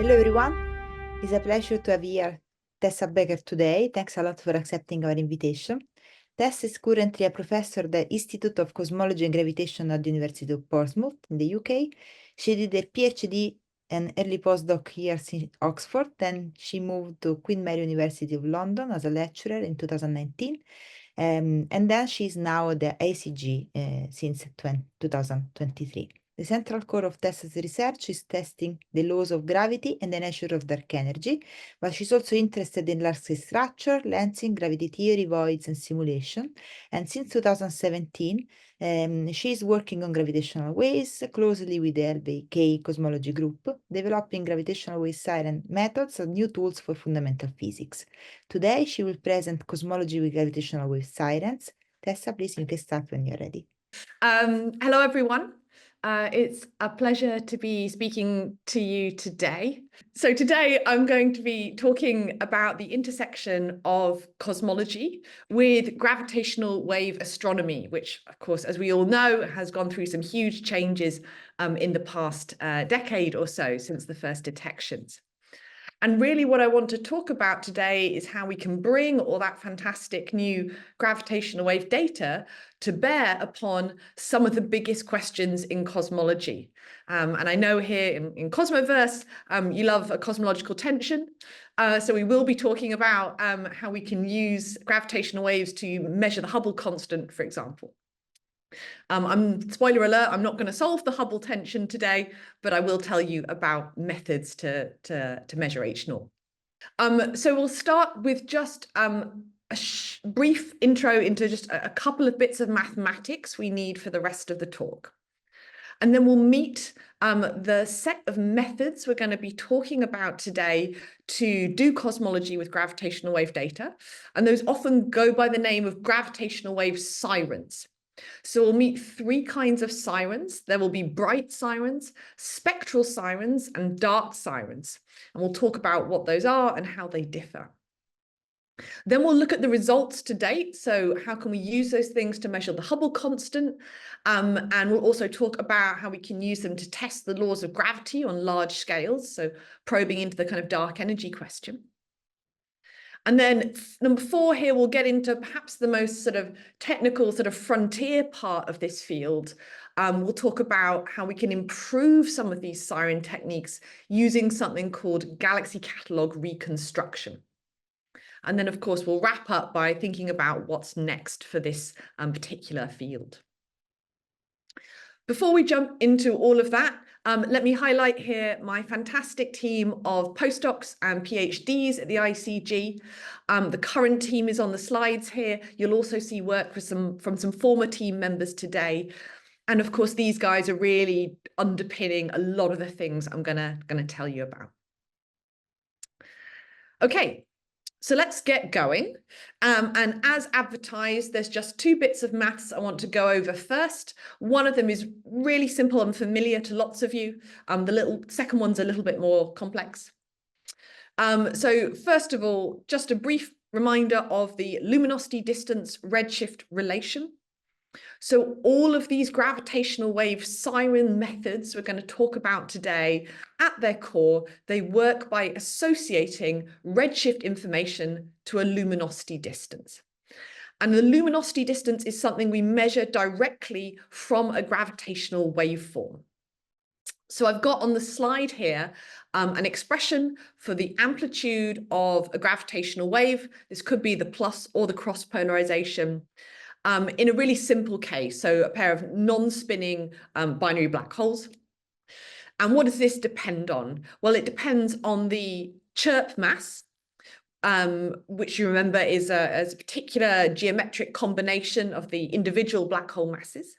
Hello, everyone. It's a pleasure to have here Tessa Baker today. Thanks a lot for accepting our invitation. Tess is currently a professor at the Institute of Cosmology and Gravitation at the University of Portsmouth in the UK. She did a PhD and early postdoc years in Oxford. Then she moved to Queen Mary University of London as a lecturer in 2019. And then she's now at the ACG since 2023. The central core of Tessa's research is testing the laws of gravity and the nature of dark energy, but she's also interested in large-scale structure, lensing, gravity theory, voids, and simulation. And since 2017, she's working on gravitational waves closely with the LBK Cosmology Group, developing gravitational wave siren methods and new tools for fundamental physics. Today, she will present Cosmology with Gravitational Wave Sirens. Tessa, please, you can start when you're ready. Hello, everyone. It's a pleasure to be speaking to you today. So today I'm going to be talking about the intersection of cosmology with gravitational wave astronomy, which, of course, as we all know, has gone through some huge changes in the past decade or so since the first detections. And really what I want to talk about today is how we can bring all that fantastic new gravitational wave data to bear upon some of the biggest questions in cosmology. And I know here in CosmoVerse, you love a cosmological tension. So we will be talking about how we can use gravitational waves to measure the Hubble constant, for example. Spoiler alert, I'm not going to solve the Hubble tension today, but I will tell you about methods to measure H0. So we'll start with just a brief intro into just a couple of bits of mathematics we need for the rest of the talk. And then we'll meet the set of methods we're going to be talking about today to do cosmology with gravitational wave data. And those often go by the name of gravitational wave sirens. So we'll meet three kinds of sirens. There will be bright sirens, spectral sirens, and dark sirens. And we'll talk about what those are and how they differ. Then we'll look at the results to date. So how can we use those things to measure the Hubble constant? And we'll also talk about how we can use them to test the laws of gravity on large scales. So probing into the kind of dark energy question. And then number 4 here, we'll get into perhaps the most sort of technical sort of frontier part of this field. We'll talk about how we can improve some of these siren techniques using something called galaxy catalogue reconstruction. And then, of course, we'll wrap up by thinking about what's next for this particular field. Before we jump into all of that, let me highlight here my fantastic team of postdocs and PhDs at the ICG. The current team is on the slides here. You'll also see work from some former team members today. And of course, these guys are really underpinning a lot of the things I'm gonna tell you about. Okay. So let's get going. And as advertised, there's just 2 bits of maths I want to go over first. One of them is really simple and familiar to lots of you. The second one's a little bit more complex. So first of all, just a brief reminder of the luminosity distance redshift relation. So all of these gravitational wave siren methods we're going to talk about today, at their core, they work by associating redshift information to a luminosity distance. And the luminosity distance is something we measure directly from a gravitational waveform. So I've got on the slide here an expression for the amplitude of a gravitational wave. This could be the plus or the cross polarization. In a really simple case, so a pair of non-spinning binary black holes. And what does this depend on? Well, it depends on the chirp mass, which you remember is a particular geometric combination of the individual black hole masses.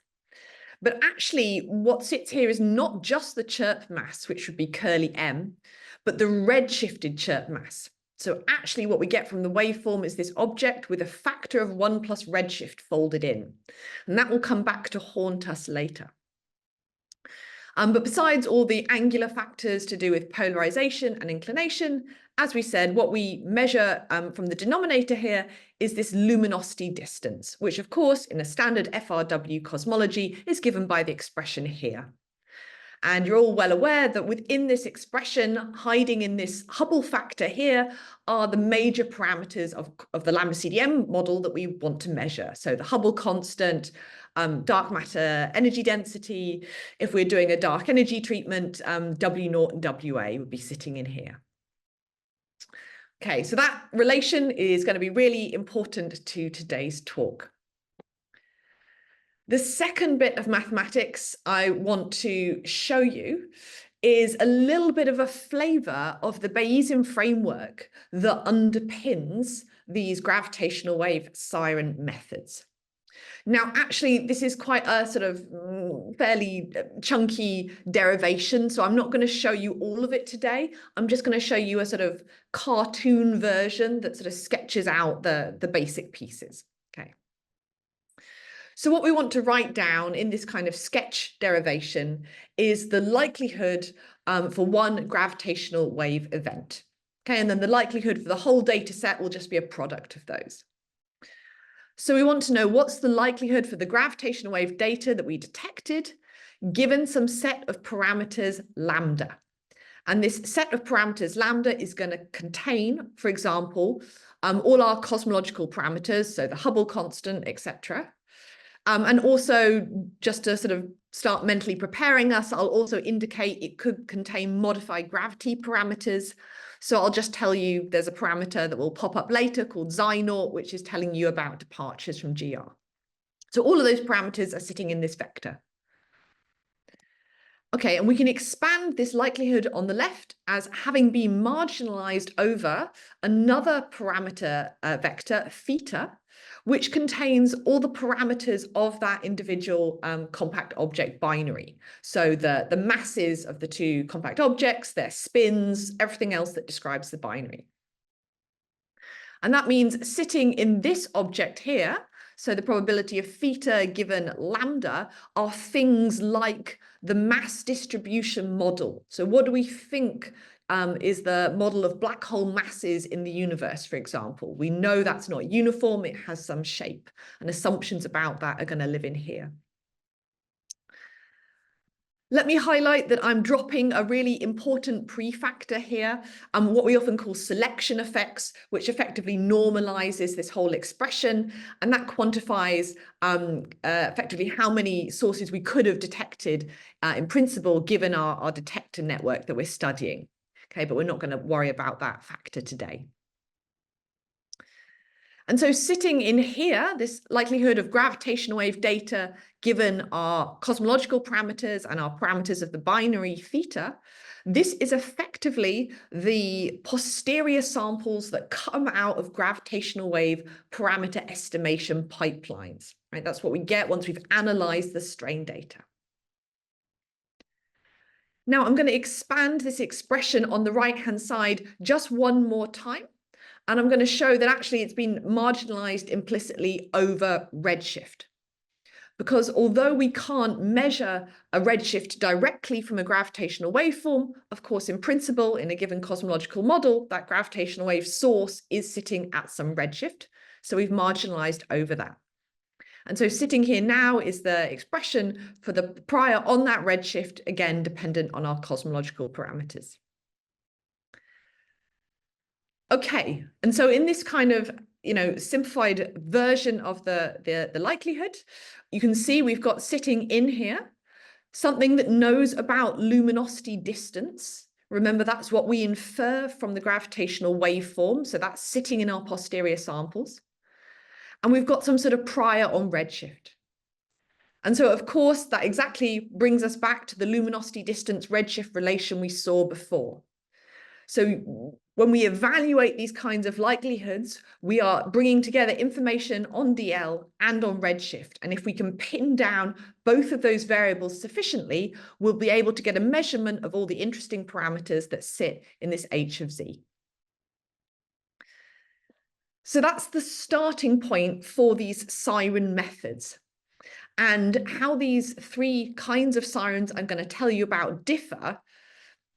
But actually, what sits here is not just the chirp mass, which would be curly m, but the redshifted chirp mass. So actually what we get from the waveform is this object with a factor of 1 plus redshift folded in. And that will come back to haunt us later. But besides all the angular factors to do with polarization and inclination, as we said, what we measure from the denominator here is this luminosity distance, which of course in a standard FRW cosmology is given by the expression here. And you're all well aware that within this expression, hiding in this Hubble factor here, are the major parameters of the lambda CDM model that we want to measure. So the Hubble constant, dark matter energy density. If we're doing a dark energy treatment, W0 and WA would be sitting in here. Okay, so that relation is going to be really important to today's talk. The second bit of mathematics I want to show you is a little bit of a flavor of the Bayesian framework that underpins these gravitational wave siren methods. Now, actually, this is quite a sort of fairly chunky derivation, so I'm not going to show you all of it today. I'm just going to show you a sort of cartoon version that sort of sketches out the basic pieces. Okay. So what we want to write down in this kind of sketch derivation is the likelihood for one gravitational wave event. Okay, and then the likelihood for the whole data set will just be a product of those. So we want to know what's the likelihood for the gravitational wave data that we detected, given some set of parameters lambda. And this set of parameters lambda is going to contain, for example, all our cosmological parameters, so the Hubble constant, etc. And also, just to sort of start mentally preparing us, I'll also indicate it could contain modified gravity parameters. So I'll just tell you there's a parameter that will pop up later called xi0, which is telling you about departures from GR. So all of those parameters are sitting in this vector. Okay, and we can expand this likelihood on the left as having been marginalized over another parameter vector, theta, which contains all the parameters of that individual compact object binary. So the masses of the two compact objects, their spins, everything else that describes the binary. And that means sitting in this object here, so the probability of theta given lambda, are things like the mass distribution model. So what do we think is the model of black hole masses in the universe, for example? We know that's not uniform, it has some shape, and assumptions about that are going to live in here. Let me highlight that I'm dropping a really important prefactor here, what we often call selection effects, which effectively normalizes this whole expression, and that quantifies effectively how many sources we could have detected in principle, given our detector network that we're studying. Okay, but we're not going to worry about that factor today. And so sitting in here, this likelihood of gravitational wave data given our cosmological parameters and our parameters of the binary theta, this is effectively the posterior samples that come out of gravitational wave parameter estimation pipelines, right? That's what we get once we've analyzed the strain data. Now I'm going to expand this expression on the right-hand side just one more time. And I'm going to show that actually it's been marginalized implicitly over redshift. Because although we can't measure a redshift directly from a gravitational waveform, of course, in principle, in a given cosmological model, that gravitational wave source is sitting at some redshift. So we've marginalized over that. And so sitting here now is the expression for the prior on that redshift, again, dependent on our cosmological parameters. Okay, and so in this kind of, simplified version of the likelihood, you can see we've got sitting in here something that knows about luminosity distance. Remember, that's what we infer from the gravitational waveform, so that's sitting in our posterior samples. And we've got some sort of prior on redshift. And so, of course, that exactly brings us back to the luminosity distance redshift relation we saw before. So when we evaluate these kinds of likelihoods, we are bringing together information on DL and on redshift. And if we can pin down both of those variables sufficiently, we'll be able to get a measurement of all the interesting parameters that sit in this H of Z. So that's the starting point for these siren methods. And how these three kinds of sirens I'm going to tell you about differ.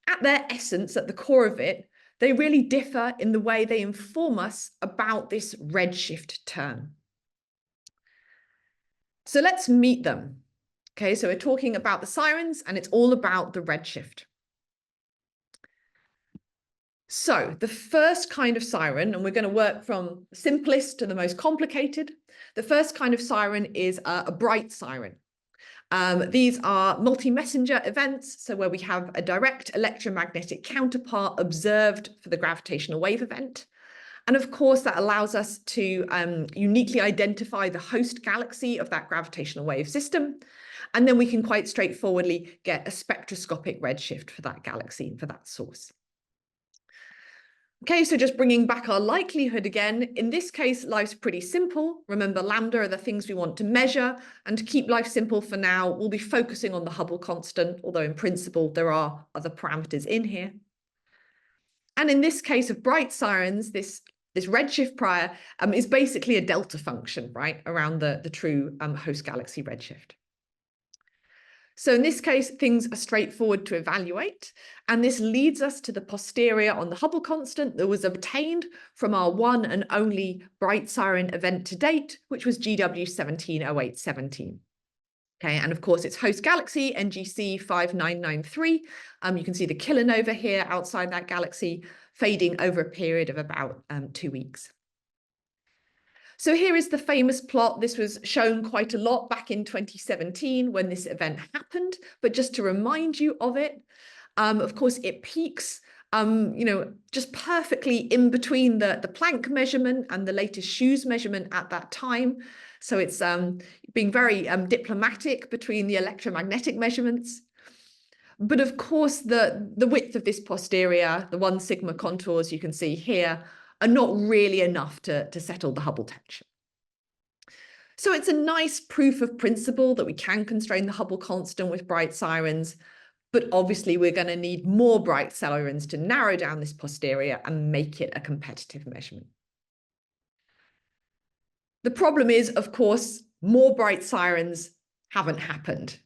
At their essence, at the core of it, they really differ in the way they inform us about this redshift term. So let's meet them. Okay, so we're talking about the sirens, and it's all about the redshift. So the first kind of siren, and we're going to work from simplest to the most complicated. The first kind of siren is a bright siren. These are multi-messenger events, so where we have a direct electromagnetic counterpart observed for the gravitational wave event. And of course, that allows us to uniquely identify the host galaxy of that gravitational wave system. And then we can quite straightforwardly get a spectroscopic redshift for that galaxy, for that source. Okay, so just bringing back our likelihood again, in this case, life's pretty simple. Remember, lambda are the things we want to measure, and to keep life simple for now, we'll be focusing on the Hubble constant, although in principle, there are other parameters in here. And in this case of bright sirens, this redshift prior is basically a delta function, right, around the true host galaxy redshift. So in this case, things are straightforward to evaluate, and this leads us to the posterior on the Hubble constant that was obtained from our one and only bright siren event to date, which was GW 170817. Okay, and of course, it's host galaxy, NGC 5993. You can see the kilonova here outside that galaxy fading over a period of about 2 weeks. So here is the famous plot. This was shown quite a lot back in 2017 when this event happened, but just to remind you of it, of course, it peaks, just perfectly in between the Planck measurement and the latest Shoes measurement at that time. So it's being very diplomatic between the electromagnetic measurements. But of course, the width of this posterior, the 1 sigma contours you can see here, are not really enough to settle the Hubble tension. So it's a nice proof of principle that we can constrain the Hubble constant with bright sirens, but obviously we're going to need more bright sirens to narrow down this posterior and make it a competitive measurement. The problem is, of course, more bright sirens haven't happened,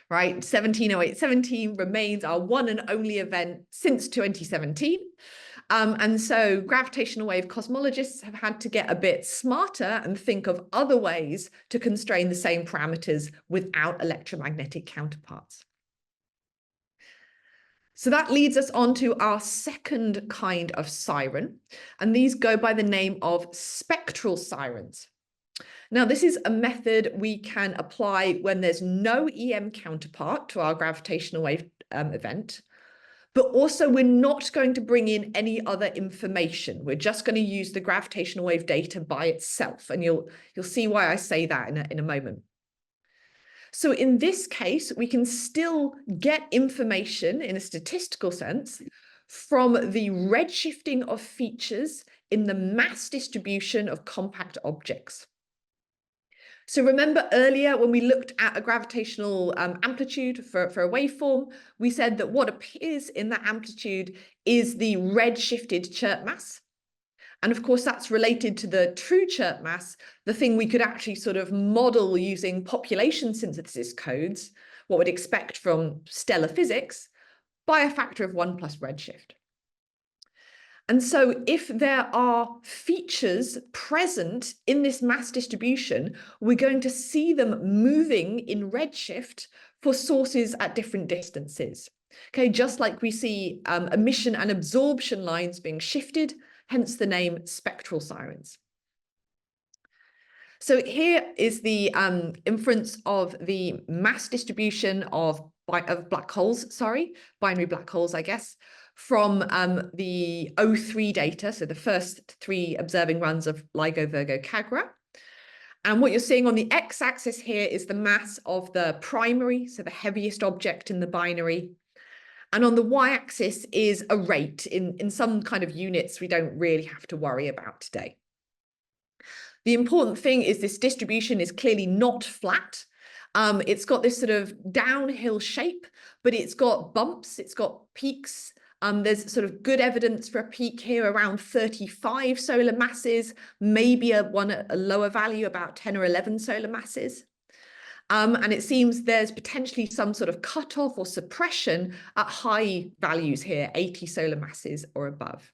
right? 170817 remains our one and only event since 2017. And so gravitational wave cosmologists have had to get a bit smarter and think of other ways to constrain the same parameters without electromagnetic counterparts. So that leads us on to our second kind of siren, and these go by the name of spectral sirens. Now, this is a method we can apply when there's no EM counterpart to our gravitational wave event, but also we're not going to bring in any other information. We're just going to use the gravitational wave data by itself, and you'll see why I say that in a moment. So in this case, we can still get information in a statistical sense from the redshifting of features in the mass distribution of compact objects. So remember earlier when we looked at a gravitational amplitude for a waveform, we said that what appears in that amplitude is the redshifted chirp mass. And of course, that's related to the true chirp mass, the thing we could actually sort of model using population synthesis codes, what we'd expect from stellar physics, by a factor of 1 plus redshift. And so if there are features present in this mass distribution, we're going to see them moving in redshift for sources at different distances. Okay, just like we see emission and absorption lines being shifted, hence the name spectral sirens. So here is the inference of the mass distribution of black holes, binary black holes, I guess, from the O3 data, so the first 3 observing runs of LIGO, Virgo, Cagra. And what you're seeing on the x-axis here is the mass of the primary, so the heaviest object in the binary. And on the y-axis is a rate in some kind of units we don't really have to worry about today. The important thing is this distribution is clearly not flat. It's got this sort of downhill shape, but it's got bumps, it's got peaks. There's sort of good evidence for a peak here around 35 solar masses, maybe one at a lower value, about 10 or 11 solar masses. And it seems there's potentially some sort of cutoff or suppression at high values here, 80 solar masses or above.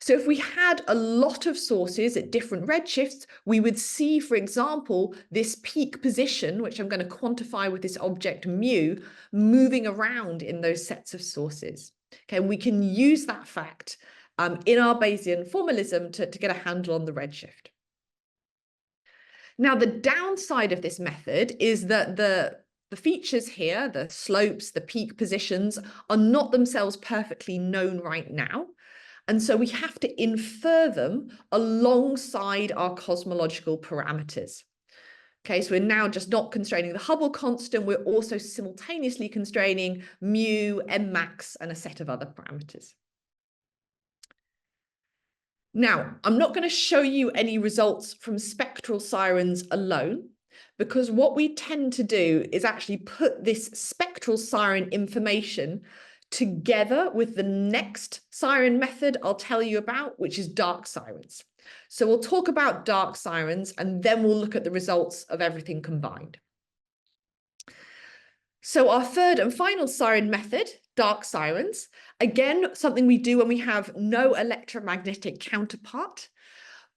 So if we had a lot of sources at different redshifts, we would see, for example, this peak position, which I'm going to quantify with this object mu, moving around in those sets of sources. Okay, and we can use that fact in our Bayesian formalism to get a handle on the redshift. Now, the downside of this method is that the features here, the slopes, the peak positions, are not themselves perfectly known right now. And so we have to infer them alongside our cosmological parameters. Okay, so we're now just not constraining the Hubble constant, we're also simultaneously constraining mu, m max, and a set of other parameters. Now, I'm not going to show you any results from spectral sirens alone, because what we tend to do is actually put this spectral siren information together with the next siren method I'll tell you about, which is dark sirens. So we'll talk about dark sirens, and then we'll look at the results of everything combined. So our third and final siren method, dark sirens, again, something we do when we have no electromagnetic counterpart,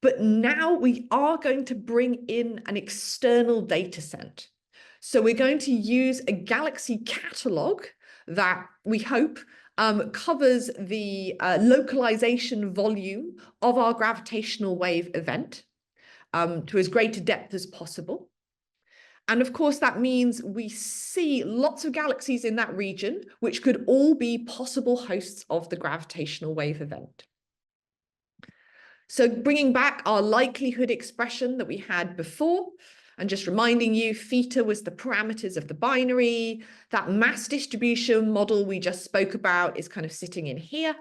but now we are going to bring in an external data set. So we're going to use a galaxy catalogue that we hope covers the localization volume of our gravitational wave event to as great a depth as possible. And of course, that means we see lots of galaxies in that region, which could all be possible hosts of the gravitational wave event. So bringing back our likelihood expression that we had before, and just reminding you, theta was the parameters of the binary. That mass distribution model we just spoke about is kind of sitting in here.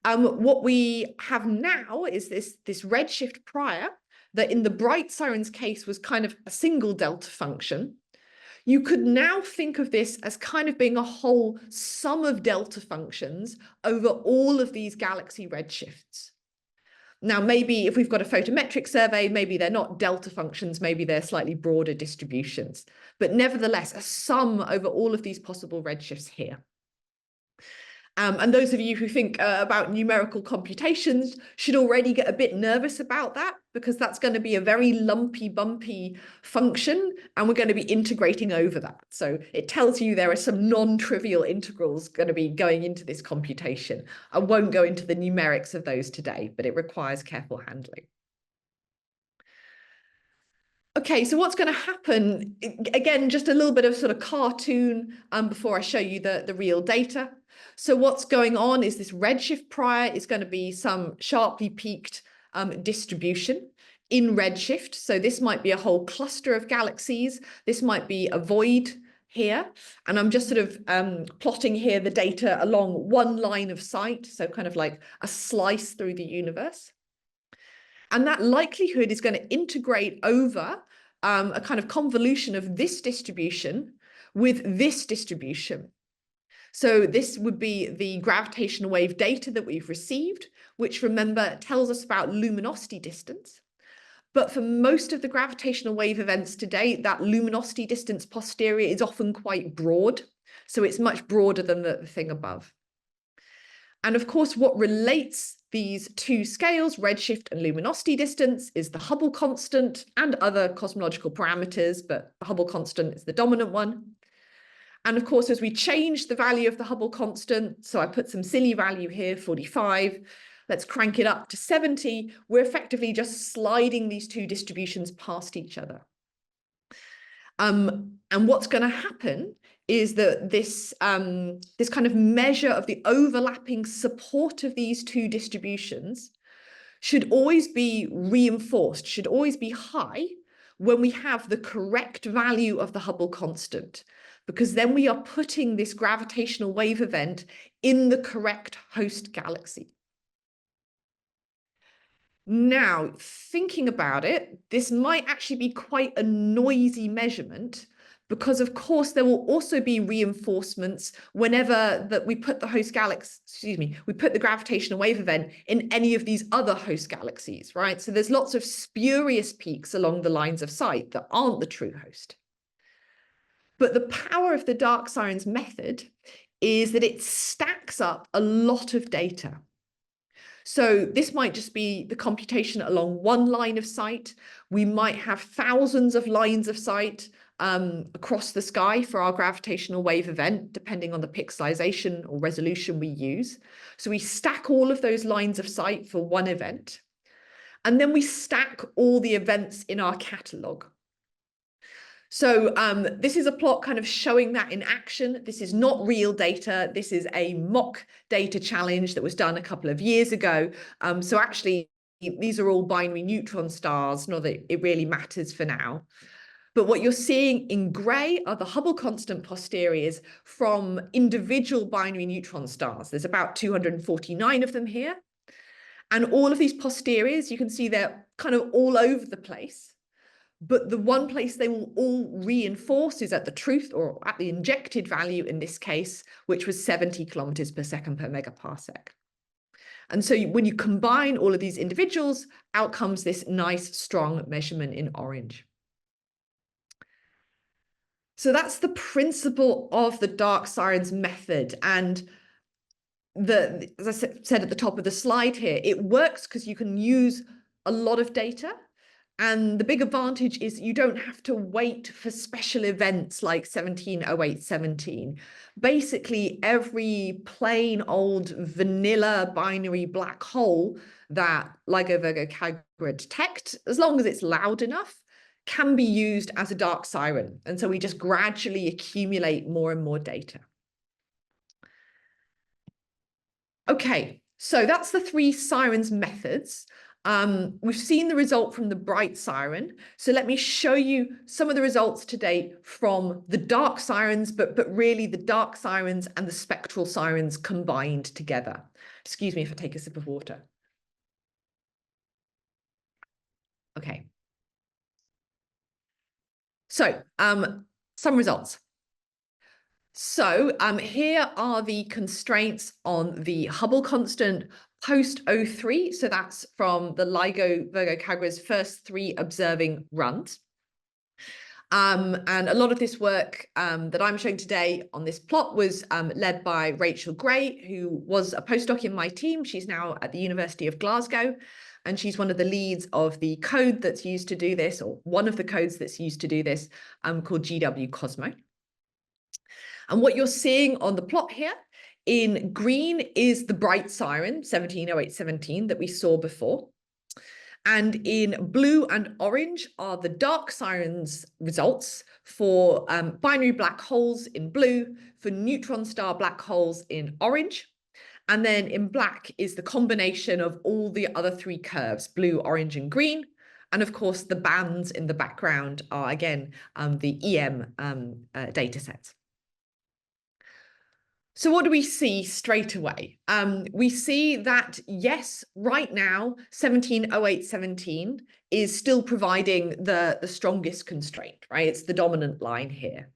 What we have now is this redshift prior that in the bright sirens case was kind of a single delta function. You could now think of this as kind of being a whole sum of delta functions over all of these galaxy redshifts. Now, maybe if we've got a photometric survey, maybe they're not delta functions, maybe they're slightly broader distributions, but nevertheless, a sum over all of these possible redshifts here. And those of you who think about numerical computations should already get a bit nervous about that, because that's going to be a very lumpy, bumpy function, and we're going to be integrating over that. So it tells you there are some non-trivial integrals going to be going into this computation. I won't go into the numerics of those today, but it requires careful handling. Okay, so what's going to happen, again, just a little bit of sort of cartoon before I show you the real data. So what's going on is this redshift prior is going to be some sharply peaked distribution in redshift. So this might be a whole cluster of galaxies. This might be a void here. And I'm just sort of plotting here the data along one line of sight. So kind of like a slice through the universe. And that likelihood is going to integrate over a kind of convolution of this distribution with this distribution. So this would be the gravitational wave data that we've received, which, remember, tells us about luminosity distance. But for most of the gravitational wave events today, that luminosity distance posterior is often quite broad. So it's much broader than the thing above. And of course, what relates these two scales, redshift and luminosity distance, is the Hubble constant and other cosmological parameters, but the Hubble constant is the dominant one. And of course, as we change the value of the Hubble constant, so I put some silly value here, 45, let's crank it up to 70, we're effectively just sliding these two distributions past each other. And what's going to happen is that this kind of measure of the overlapping support of these two distributions should always be reinforced, should always be high when we have the correct value of the Hubble constant, because then we are putting this gravitational wave event in the correct host galaxy. Now, thinking about it, this might actually be quite a noisy measurement, because of course there will also be reinforcements whenever that we put the host galaxy, we put the gravitational wave event in any of these other host galaxies, right? So there's lots of spurious peaks along the lines of sight that aren't the true host. But the power of the dark sirens method is that it stacks up a lot of data. So this might just be the computation along one line of sight. We might have thousands of lines of sight across the sky for our gravitational wave event, depending on the pixelization or resolution we use. So we stack all of those lines of sight for one event. And then we stack all the events in our catalogue. So this is a plot kind of showing that in action. This is not real data. This is a mock data challenge that was done a couple of years ago. So actually, these are all binary neutron stars, not that it really matters for now. But what you're seeing in grey are the Hubble constant posteriors from individual binary neutron stars. There's about 249 of them here. And all of these posteriors, you can see they're kind of all over the place. But the one place they will all reinforce is at the truth, or at the injected value in this case, which was 70 kilometers per second per megaparsec. And so when you combine all of these individuals, out comes this nice, strong measurement in orange. So that's the principle of the dark sirens method. And as I said at the top of the slide here, it works because you can use a lot of data. And the big advantage is you don't have to wait for special events like 170817. Basically, every plain old vanilla binary black hole that LIGO Virgo Cagra detect, as long as it's loud enough, can be used as a dark siren. And so we just gradually accumulate more and more data. Okay, so that's the three sirens methods. We've seen the result from the bright siren. So let me show you some of the results to date from the dark sirens, but really the dark sirens and the spectral sirens combined together. Excuse me if I take a sip of water. Okay. So some results. So here are the constraints on the Hubble constant post 03. So that's from the LIGO Virgo Cagra's first 3 observing runs. And a lot of this work that I'm showing today on this plot was led by Rachel Gray, who was a postdoc in my team. She's now at the University of Glasgow, and she's one of the leads of the code that's used to do this, or one of the codes that's used to do this, called GW Cosmo. And what you're seeing on the plot here in green is the bright siren, 170817, that we saw before. And in blue and orange are the dark sirens results for binary black holes in blue, for neutron star black holes in orange. And then in black is the combination of all the other 3 curves, blue, orange, and green. And of course, the bands in the background are, again, the EM data sets. So what do we see straight away? We see that, yes, right now, 170817 is still providing the strongest constraint, right? It's the dominant line here.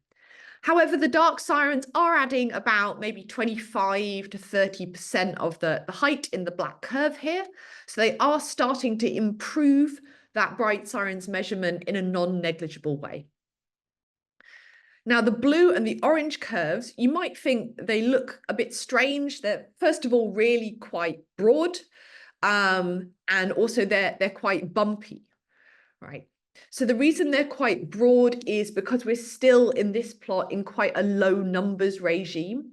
However, the dark sirens are adding about maybe 25 to 30% of the height in the black curve here. So they are starting to improve that bright sirens measurement in a non-negligible way. Now, the blue and the orange curves, you might think they look a bit strange. They're, first of all, really quite broad, and also they're quite bumpy, right? So the reason they're quite broad is because we're still in this plot in quite a low numbers regime.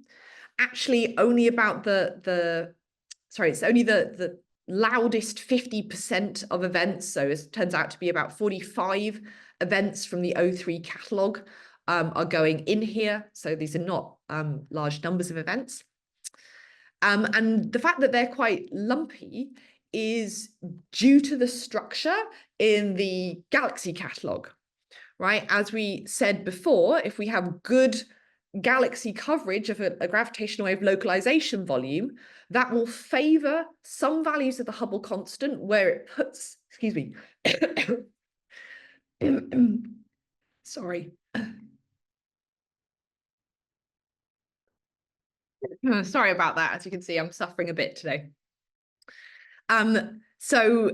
Actually, only about it's only the loudest 50% of events. So it turns out to be about 45 events from the 03 catalogue are going in here. So these are not large numbers of events. And the fact that they're quite lumpy is due to the structure in the galaxy catalogue, right? As we said before, if we have good galaxy coverage of a gravitational wave localization volume, that will favor some values of the Hubble constant where it puts, excuse me, sorry. Sorry about that. As you can see, I'm suffering a bit today. So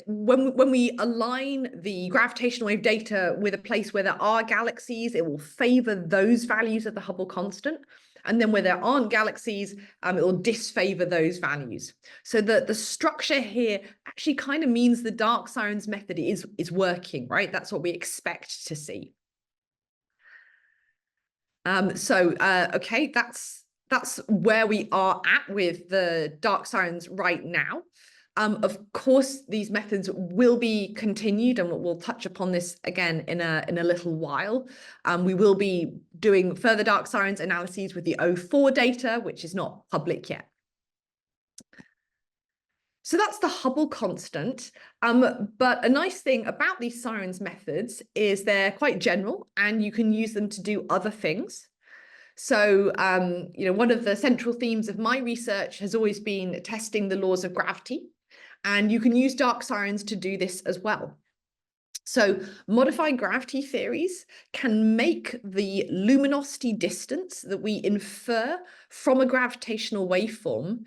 when we align the gravitational wave data with a place where there are galaxies, it will favor those values of the Hubble constant. And then where there aren't galaxies, it will disfavor those values. So the structure here actually kind of means the dark sirens method is working, right? That's what we expect to see. Okay, that's where we are at with the dark sirens right now. Of course, these methods will be continued, and we'll touch upon this again in a little while. We will be doing further dark sirens analyses with the O4 data, which is not public yet. So that's the Hubble constant. But a nice thing about these sirens methods is they're quite general, and you can use them to do other things. So, one of the central themes of my research has always been testing the laws of gravity. And you can use dark sirens to do this as well. So modified gravity theories can make the luminosity distance that we infer from a gravitational waveform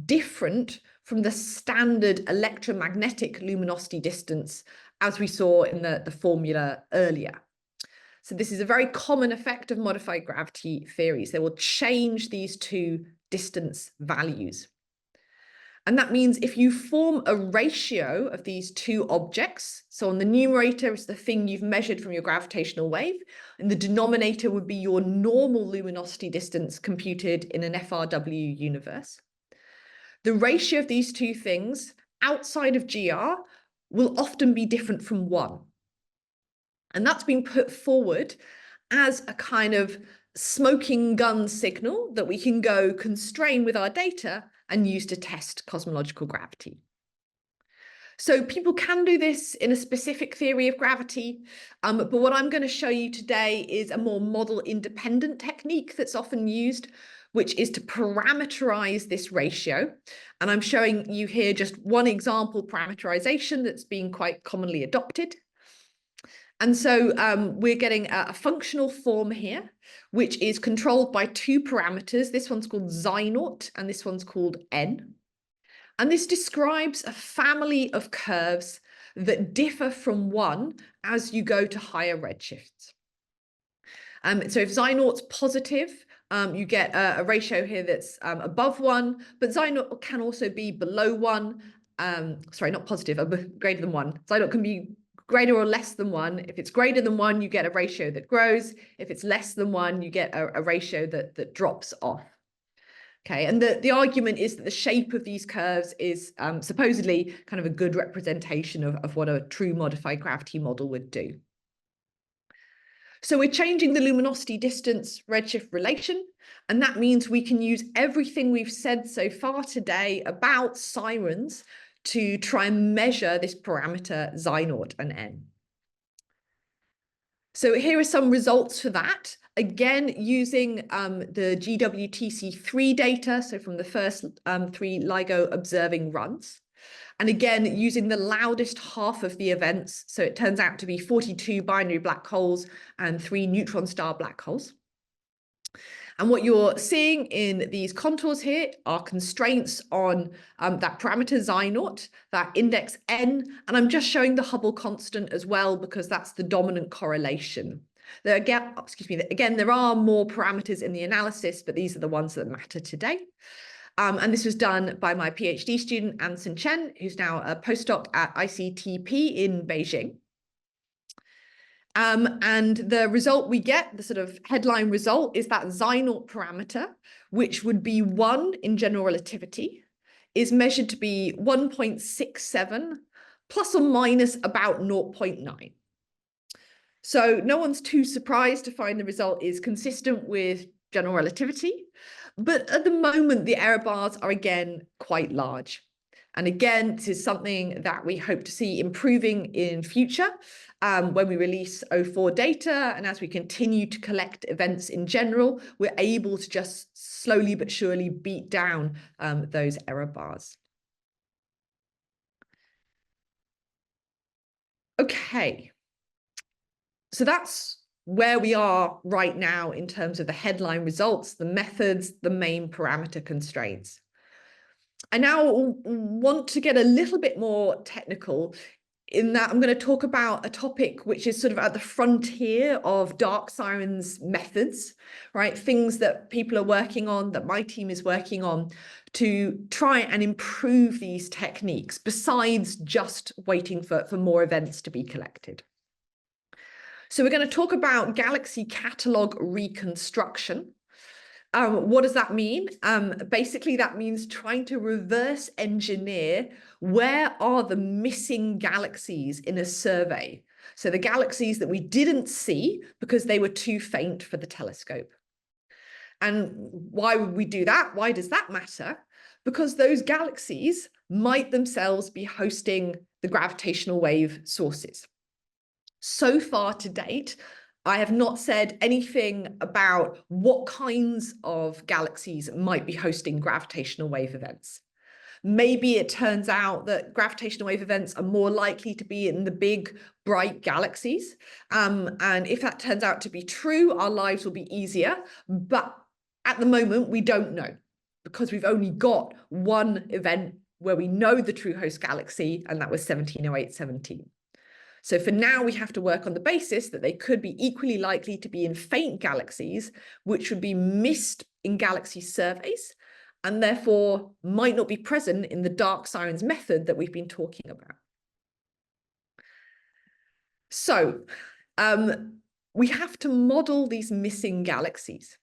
different from the standard electromagnetic luminosity distance, as we saw in the formula earlier. So this is a very common effect of modified gravity theories. They will change these two distance values. And that means if you form a ratio of these two objects, so on the numerator is the thing you've measured from your gravitational wave, and the denominator would be your normal luminosity distance computed in an FRW universe. The ratio of these two things outside of GR will often be different from 1. And that's been put forward as a kind of smoking gun signal that we can go constrain with our data and use to test cosmological gravity. So people can do this in a specific theory of gravity, but what I'm going to show you today is a more model-independent technique that's often used, which is to parameterize this ratio. And I'm showing you here just one example parameterization that's been quite commonly adopted. And so we're getting a functional form here, which is controlled by two parameters. This one's called xi0, and this one's called n. And this describes a family of curves that differ from 1 as you go to higher redshifts. So if xi0's positive, you get a ratio here that's above 1, but xi0 can also be below 1. Sorry, not positive, greater than 1. Xi0 can be greater or less than 1. If it's greater than 1, you get a ratio that grows. If it's less than 1, you get a ratio that drops off. Okay, and the argument is that the shape of these curves is supposedly kind of a good representation of what a true modified gravity model would do. So we're changing the luminosity distance redshift relation, and that means we can use everything we've said so far today about sirens to try and measure this parameter xi0 and n. So here are some results for that. Again, using the GWTC3 data, so from the first 3 LIGO observing runs. And again, using the loudest half of the events. So it turns out to be 42 binary black holes and 3 neutron star black holes. And what you're seeing in these contours here are constraints on that parameter xi0, that index n, and I'm just showing the Hubble constant as well because that's the dominant correlation. Again, there are more parameters in the analysis, but these are the ones that matter today. And this was done by my PhD student, Anson Chen, who's now a postdoc at ICTP in Beijing. And the result we get, the sort of headline result, is that xi0 parameter, which would be 1 in general relativity, is measured to be 1.67 plus or minus about 0.9. So no one's too surprised to find the result is consistent with general relativity. But at the moment, the error bars are again quite large. And again, this is something that we hope to see improving in future when we release O4 data. And as we continue to collect events in general, we're able to just slowly but surely beat down those error bars. Okay. So that's where we are right now in terms of the headline results, the methods, the main parameter constraints. I now want to get a little bit more technical in that I'm going to talk about a topic which is sort of at the frontier of dark sirens methods, right? Things that people are working on, that my team is working on to try and improve these techniques besides just waiting for more events to be collected. So we're going to talk about galaxy catalogue reconstruction. What does that mean? Basically, that means trying to reverse engineer where are the missing galaxies in a survey. So the galaxies that we didn't see because they were too faint for the telescope. And why would we do that? Why does that matter? Because those galaxies might themselves be hosting the gravitational wave sources. So far to date, I have not said anything about what kinds of galaxies might be hosting gravitational wave events. Maybe it turns out that gravitational wave events are more likely to be in the big, bright galaxies. And if that turns out to be true, our lives will be easier. But at the moment, we don't know because we've only got one event where we know the true host galaxy, and that was 1708-17. So for now, we have to work on the basis that they could be equally likely to be in faint galaxies, which would be missed in galaxy surveys, and therefore might not be present in the dark sirens method that we've been talking about. So we have to model these missing galaxies.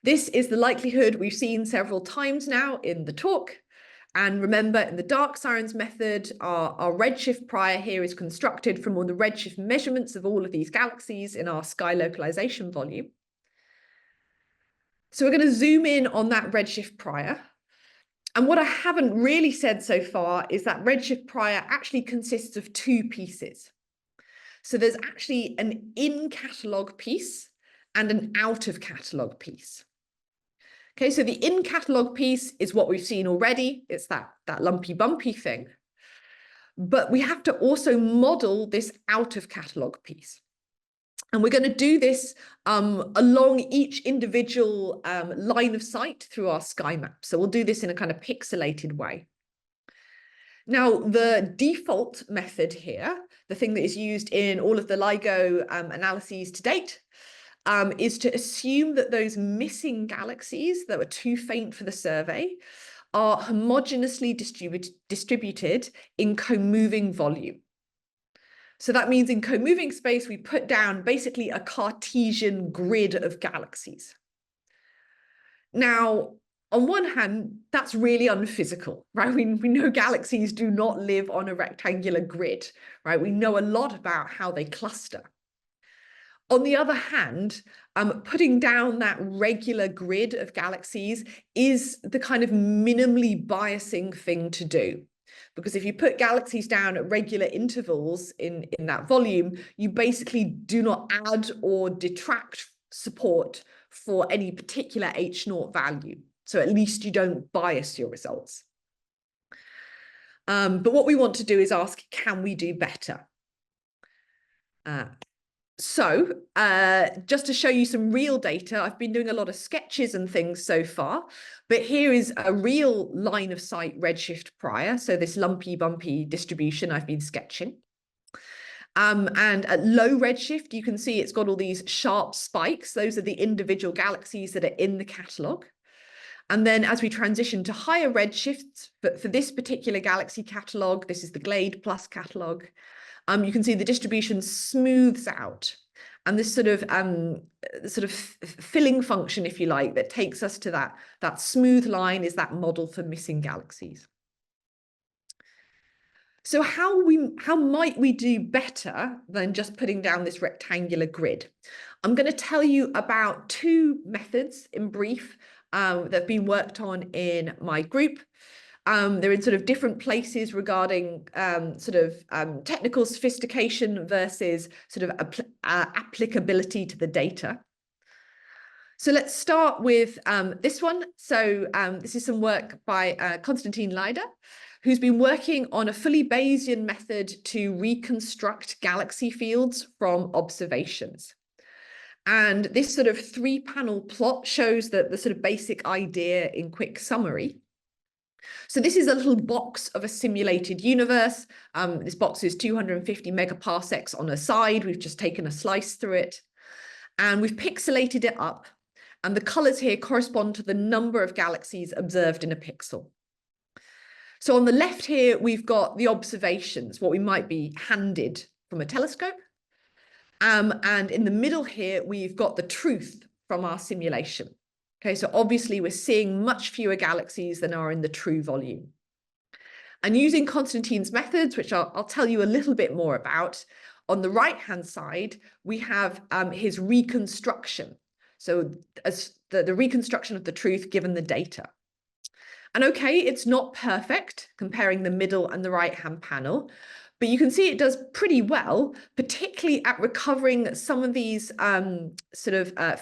This is the likelihood we've seen several times now in the talk. And remember, in the dark sirens method, our redshift prior here is constructed from all the redshift measurements of all of these galaxies in our sky localization volume. So we're going to zoom in on that redshift prior. And what I haven't really said so far is that redshift prior actually consists of two pieces. So there's actually an in-catalogue piece and an out-of-catalogue piece. Okay, so the in-catalogue piece is what we've seen already. It's that lumpy bumpy thing. But we have to also model this out-of-catalogue piece. And we're going to do this along each individual line of sight through our sky map. So we'll do this in a kind of pixelated way. Now, the default method here, the thing that is used in all of the LIGO analyses to date, is to assume that those missing galaxies that were too faint for the survey are homogeneously distributed in co-moving volume. So that means in co-moving space, we put down basically a Cartesian grid of galaxies. Now, on one hand, that's really unphysical, right? We know galaxies do not live on a rectangular grid, right? We know a lot about how they cluster. On the other hand, putting down that regular grid of galaxies is the kind of minimally biasing thing to do. Because if you put galaxies down at regular intervals in that volume, you basically do not add or detract support for any particular H0 value. So at least you don't bias your results. But what we want to do is ask, can we do better? So just to show you some real data, I've been doing a lot of sketches and things so far, but here is a real line of sight redshift prior. So this lumpy bumpy distribution I've been sketching. And at low redshift, you can see it's got all these sharp spikes. Those are the individual galaxies that are in the catalogue. And then as we transition to higher redshifts, for this particular galaxy catalogue, this is the Glade Plus catalogue, you can see the distribution smooths out. And this sort of filling function, if you like, that takes us to that smooth line is that model for missing galaxies. So how might we do better than just putting down this rectangular grid? I'm going to tell you about two methods in brief that have been worked on in my group. They're in sort of different places regarding technical sophistication versus sort of applicability to the data. So let's start with this one. So this is some work by Konstantin Leider, who's been working on a fully Bayesian method to reconstruct galaxy fields from observations. And this sort of 3-panel plot shows the sort of basic idea in quick summary. So this is a little box of a simulated universe. This box is 250 megaparsecs on a side. We've just taken a slice through it, and we've pixelated it up. And the colors here correspond to the number of galaxies observed in a pixel. So on the left here, we've got the observations, what we might be handed from a telescope. And in the middle here, we've got the truth from our simulation. Okay, so obviously we're seeing much fewer galaxies than are in the true volume. And using Konstantin's methods, which I'll tell you a little bit more about, on the right-hand side, we have his reconstruction. So as the reconstruction of the truth given the data. And okay, it's not perfect comparing the middle and the right-hand panel, but you can see it does pretty well, particularly at recovering some of these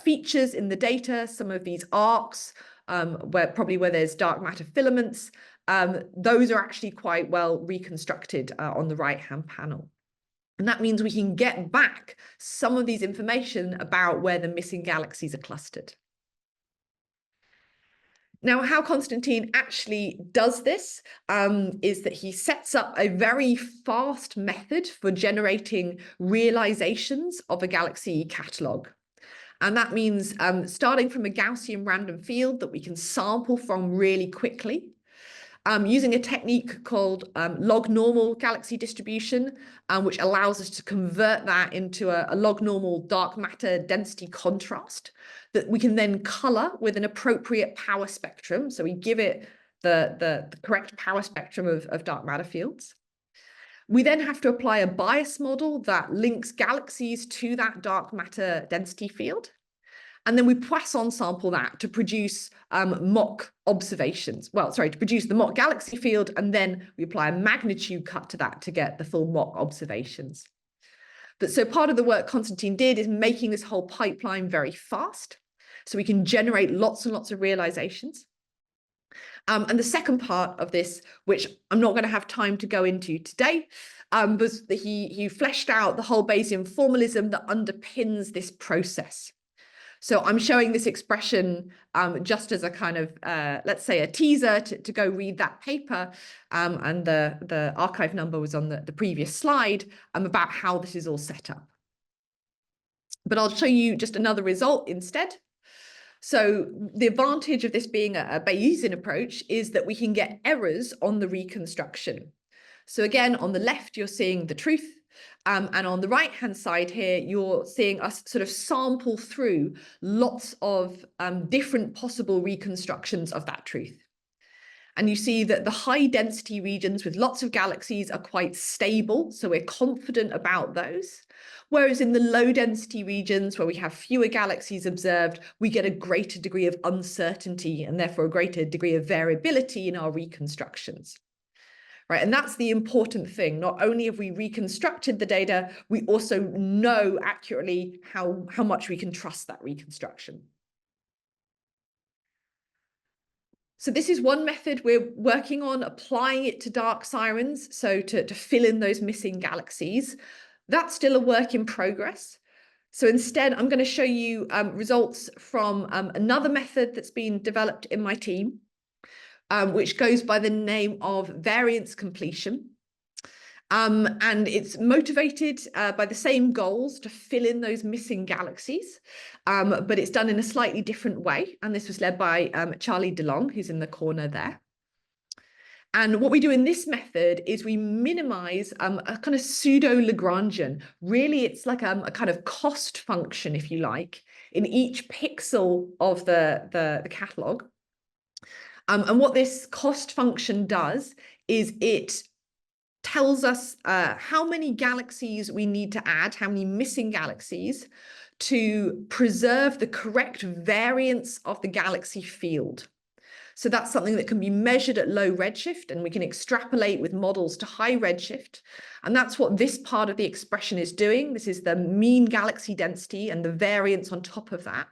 features in the data, some of these arcs, where there's dark matter filaments. Those are actually quite well reconstructed on the right-hand panel. And that means we can get back some of these information about where the missing galaxies are clustered. Now, how Konstantin actually does this is that he sets up a very fast method for generating realizations of a galaxy catalogue. And that means starting from a Gaussian random field that we can sample from really quickly, using a technique called log normal galaxy distribution, which allows us to convert that into a log normal dark matter density contrast that we can then color with an appropriate power spectrum. So we give it the correct power spectrum of dark matter fields. We then have to apply a bias model that links galaxies to that dark matter density field. And then we Poisson sample that to produce mock observations. To produce the mock galaxy field, and then we apply a magnitude cut to that to get the full mock observations. So part of the work Konstantin did is making this whole pipeline very fast, so we can generate lots and lots of realizations. And the second part of this, which I'm not going to have time to go into today, was that he fleshed out the whole Bayesian formalism that underpins this process. So I'm showing this expression just as a kind of, let's say, a teaser to go read that paper. And the archive number was on the previous slide about how this is all set up. But I'll show you just another result instead. So the advantage of this being a Bayesian approach is that we can get errors on the reconstruction. So again, on the left, you're seeing the truth. And on the right-hand side here, you're seeing us sort of sample through lots of different possible reconstructions of that truth. And you see that the high density regions with lots of galaxies are quite stable, so we're confident about those. Whereas in the low density regions where we have fewer galaxies observed, we get a greater degree of uncertainty and therefore a greater degree of variability in our reconstructions. Right, and that's the important thing. Not only have we reconstructed the data, we also know accurately how much we can trust that reconstruction. So this is one method we're working on, applying it to dark sirens, so to fill in those missing galaxies. That's still a work in progress. So instead, I'm going to show you results from another method that's been developed in my team, which goes by the name of variance completion. And it's motivated by the same goals to fill in those missing galaxies, but it's done in a slightly different way. And this was led by Charlie DeLong, who's in the corner there. And what we do in this method is we minimize a kind of pseudo-Lagrangian. Really, it's like a kind of cost function, if you like, in each pixel of the catalog. And what this cost function does is it tells us how many galaxies we need to add, how many missing galaxies, to preserve the correct variance of the galaxy field. So that's something that can be measured at low redshift, and we can extrapolate with models to high redshift. And that's what this part of the expression is doing. This is the mean galaxy density and the variance on top of that.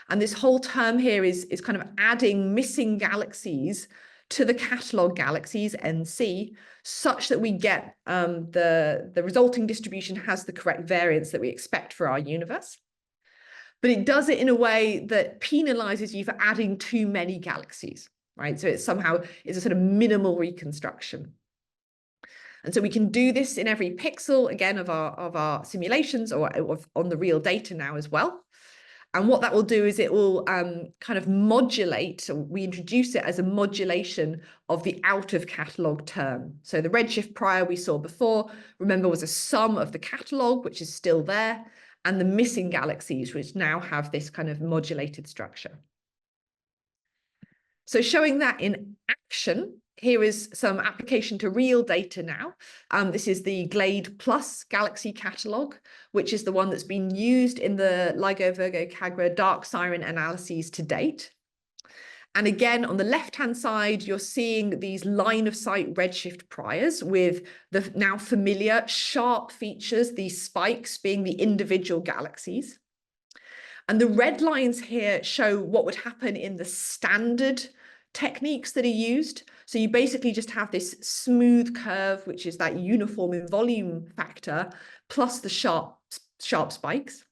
And this whole term here is kind of adding missing galaxies to the catalogue galaxies, NC, such that we get the resulting distribution has the correct variance that we expect for our universe. But it does it in a way that penalizes you for adding too many galaxies. right? So it's a sort of minimal reconstruction. And so we can do this in every pixel, again, of our simulations or on the real data now as well. And what that will do is it will kind of modulate, so we introduce it as a modulation of the out of catalogue term. So the redshift prior we saw before, remember, was a sum of the catalogue, which is still there, and the missing galaxies, which now have this kind of modulated structure. So showing that in action, here is some application to real data now. This is the GLADE Plus galaxy catalogue, which is the one that's been used in the LIGO, Virgo, Cagra dark siren analyses to date. And again, on the left-hand side, you're seeing these line-of-sight redshift priors with the now familiar sharp features, these spikes being the individual galaxies. And the red lines here show what would happen in the standard techniques that are used. So you basically just have this smooth curve, which is that uniform in volume factor, plus the sharp spikes.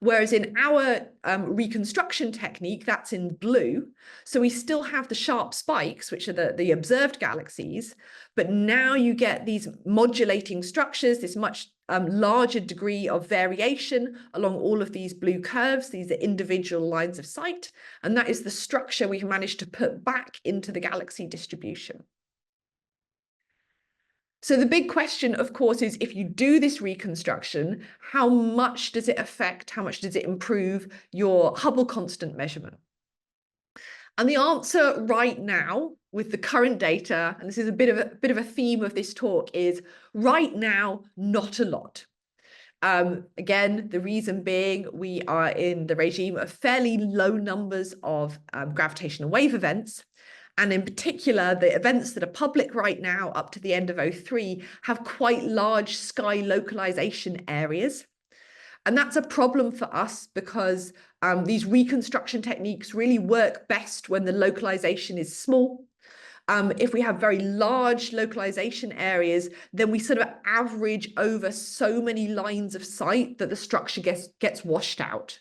Whereas in our reconstruction technique, that's in blue. So we still have the sharp spikes, which are the observed galaxies, but now you get these modulating structures, this much larger degree of variation along all of these blue curves. These are individual lines of sight, and that is the structure we've managed to put back into the galaxy distribution. So the big question, of course, is if you do this reconstruction, how much does it affect, how much does it improve your Hubble constant measurement? And the answer right now, with the current data, and this is a bit of a theme of this talk, is right now, not a lot. Again, the reason being we are in the regime of fairly low numbers of gravitational wave events. And in particular, the events that are public right now up to the end of 2003 have quite large sky localization areas. And that's a problem for us because these reconstruction techniques really work best when the localization is small. If we have very large localization areas, then we sort of average over so many lines of sight that the structure gets washed out.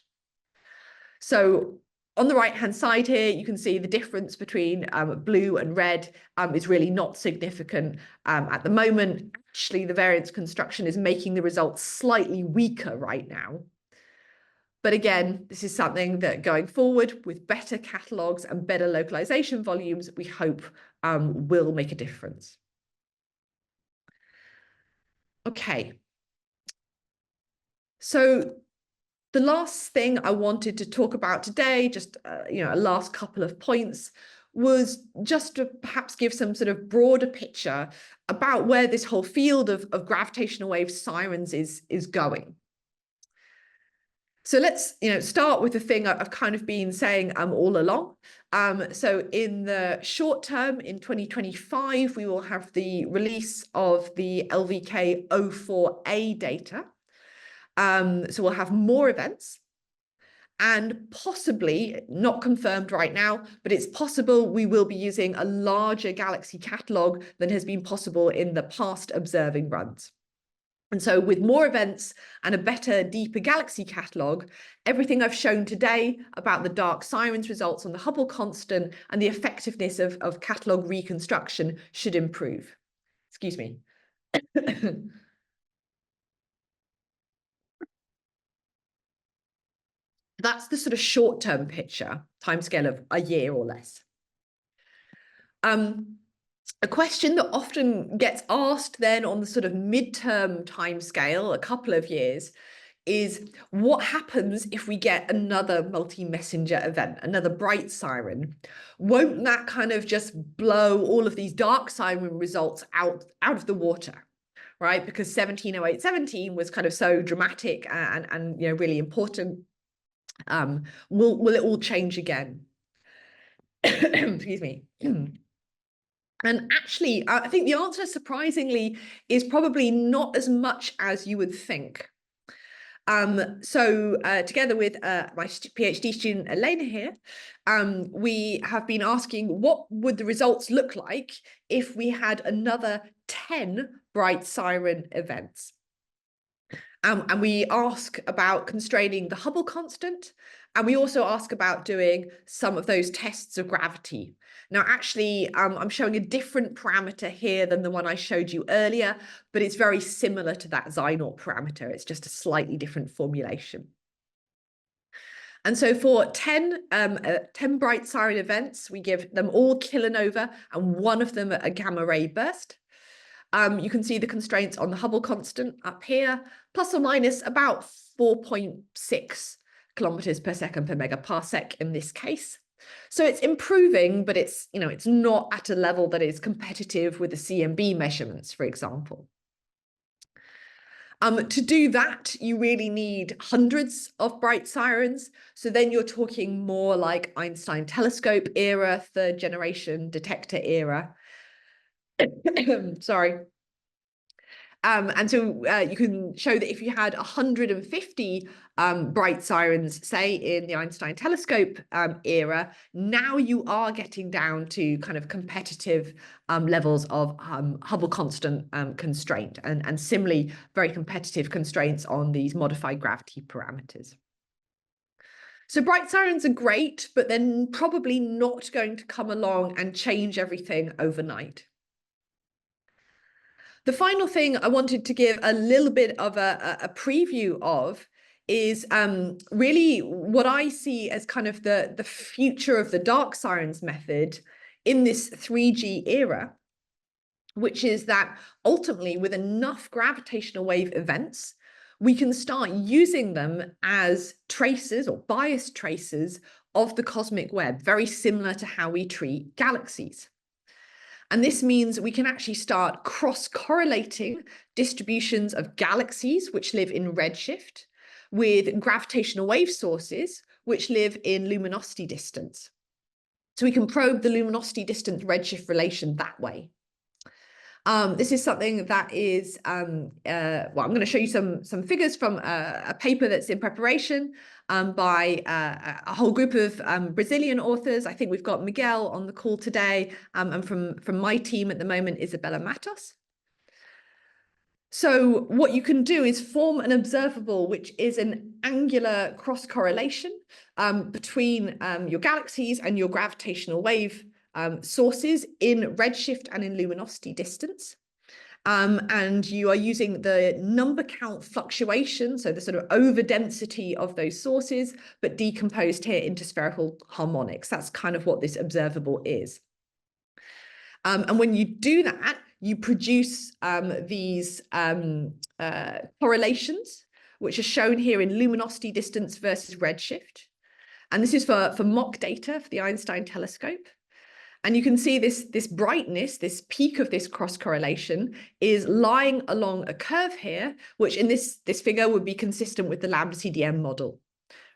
So on the right-hand side here, you can see the difference between blue and red is really not significant at the moment. Actually, the variance construction is making the results slightly weaker right now. But again, this is something that going forward with better catalogues and better localization volumes, we hope will make a difference. Okay. So the last thing I wanted to talk about today, just a last couple of points, was just to perhaps give some sort of broader picture about where this whole field of gravitational wave sirens is going. So let's start with the thing I've kind of been saying all along. So in the short term, in 2025, we will have the release of the LVK 04A data. So we'll have more events and possibly, not confirmed right now, but it's possible we will be using a larger galaxy catalogue than has been possible in the past observing runs. And so with more events and a better, deeper galaxy catalogue, everything I've shown today about the dark sirens results on the Hubble constant and the effectiveness of catalogue reconstruction should improve. Excuse me. That's the sort of short-term picture, timescale of a year or less. A question that often gets asked then on the sort of midterm timescale, a couple of years, is what happens if we get another multi-messenger event, another bright siren? Won't that kind of just blow all of these dark siren results out of the water? Right? Because 170817 was kind of so dramatic and really important. Will it all change again? Excuse me. And actually, I think the answer, surprisingly, is probably not as much as you would think. So together with my PhD student, Elena here, we have been asking what would the results look like if we had another 10 bright siren events. And we ask about constraining the Hubble constant And we also ask about doing some of those tests of gravity. Now, actually, I'm showing a different parameter here than the one I showed you earlier, but it's very similar to that Xi-naught parameter. It's just a slightly different formulation. And so for 10 bright siren events, we give them all kilonova and one of them a gamma ray burst. You can see the constraints on the Hubble constant up here, plus or minus about 4.6 kilometers per second per megaparsec in this case. So it's improving, but it's not at a level that is competitive with the CMB measurements, for example. To do that, you really need hundreds of bright sirens. So then you're talking more like Einstein telescope era, third generation detector era. Sorry. And so you can show that if you had 150 bright sirens, say in the Einstein telescope era, now you are getting down to kind of competitive levels of Hubble constant constraint, and similarly very competitive constraints on these modified gravity parameters. So bright sirens are great, but they're probably not going to come along and change everything overnight. The final thing I wanted to give a little bit of a preview of is really what I see as kind of the future of the dark sirens method in this 3G era, which is that ultimately with enough gravitational wave events, we can start using them as tracers or biased tracers of the cosmic web, very similar to how we treat galaxies. And this means we can actually start cross-correlating distributions of galaxies, which live in redshift, with gravitational wave sources, which live in luminosity distance. So we can probe the luminosity distance redshift relation that way. This is something that is, well, I'm going to show you some figures from a paper that's in preparation by a whole group of Brazilian authors. I think we've got Miguel on the call today, and from my team at the moment, Isabella Matos. So what you can do is form an observable, which is an angular cross-correlation between your galaxies and your gravitational wave sources in redshift and in luminosity distance. And you are using the number count fluctuation, so the sort of over density of those sources, but decomposed here into spherical harmonics. That's kind of what this observable is. And when you do that, you produce these correlations, which are shown here in luminosity distance versus redshift. And this is for mock data for the Einstein telescope. And you can see this brightness, this peak of this cross-correlation is lying along a curve here, which in this figure would be consistent with the lambda CDM model,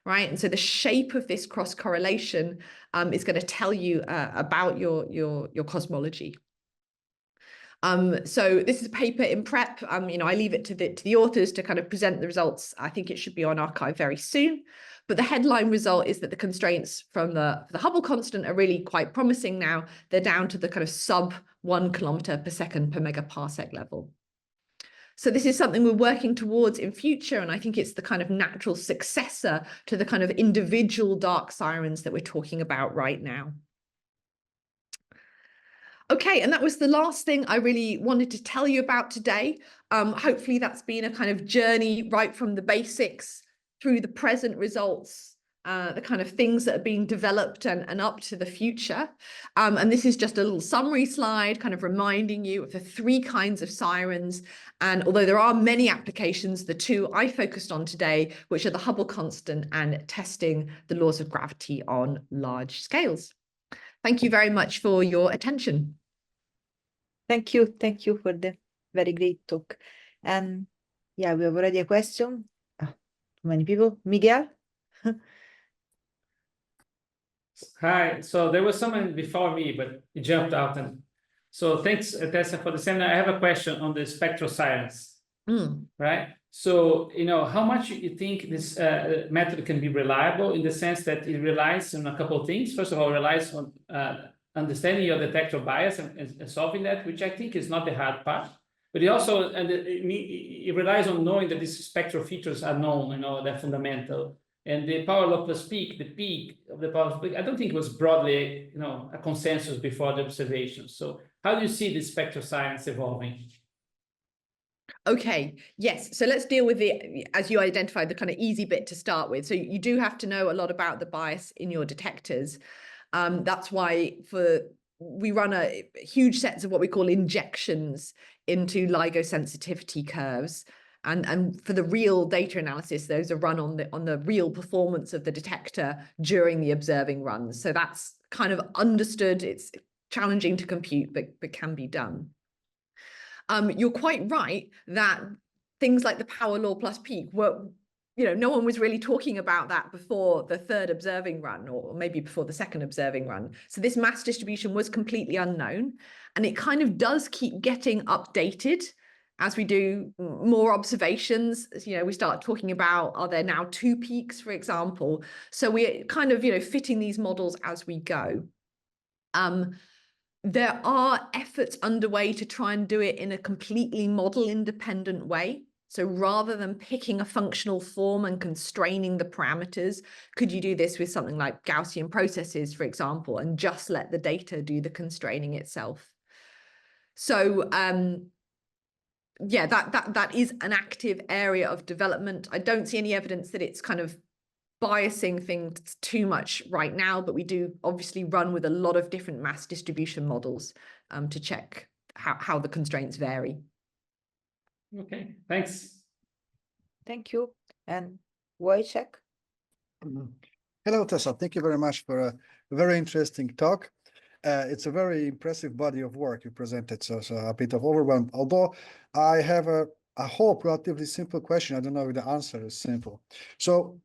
right? And so the shape of this cross-correlation is going to tell you about your cosmology. So this is a paper in prep. I leave it to the authors to kind of present the results. I think it should be on arXiv very soon. But the headline result is that the constraints from the Hubble constant are really quite promising now. They're down to the kind of sub 1 kilometer per second per megaparsec level. So this is something we're working towards in future, and I think it's the kind of natural successor to the kind of individual dark sirens that we're talking about right now. Okay, and that was the last thing I really wanted to tell you about today. Hopefully that's been a kind of journey right from the basics through the present results, the kind of things that are being developed and up to the future. And this is just a little summary slide kind of reminding you of the 3 kinds of sirens. And although there are many applications, the 2 I focused on today, which are the Hubble constant and testing the laws of gravity on large scales. Thank you very much for your attention. Thank you for the very great talk. And yeah, we have already a question. Too many people. Miguel? Hi, so there was someone before me, but he jumped out. And so thanks, Tessa, for the seminar. I have a question on the spectral science, right? So, how much you think this method can be reliable in the sense that it relies on a couple of things. First of all, it relies on understanding your detector bias and solving that, which I think is not the hard part. But it also it relies on knowing that these spectral features are known, they're fundamental. And the power law plus peak, the peak of the power law plus peak, I don't think it was broadly, a consensus before the observation. So how do you see the spectral science evolving? Okay, yes. So let's deal with as you identified, the kind of easy bit to start with. So you do have to know a lot about the bias in your detectors. That's why we run a huge sets of what we call injections into LIGO sensitivity curves. And for the real data analysis, those are run on the real performance of the detector during the observing runs. So that's kind of understood. It's challenging to compute, but can be done. You're quite right that things like the power law plus peak were, no one was really talking about that before the third observing run, or maybe before the second observing run. So this mass distribution was completely unknown, and it kind of does keep getting updated as we do more observations. We start talking about, are there now 2 peaks, for example? So we're kind of, fitting these models as we go. There are efforts underway to try and do it in a completely model independent way. So rather than picking a functional form and constraining the parameters, could you do this with something like Gaussian processes, for example, and just let the data do the constraining itself? So yeah, that is an active area of development. I don't see any evidence that it's kind of biasing things too much right now, but we do obviously run with a lot of different mass distribution models to check how the constraints vary. Okay, thanks. Thank you. And Wojciech? Hello, Tessa. Thank you very much for a very interesting talk. It's a very impressive body of work you presented, so a bit of overwhelm. Although I have a hope relatively simple question. I don't know if the answer is simple. So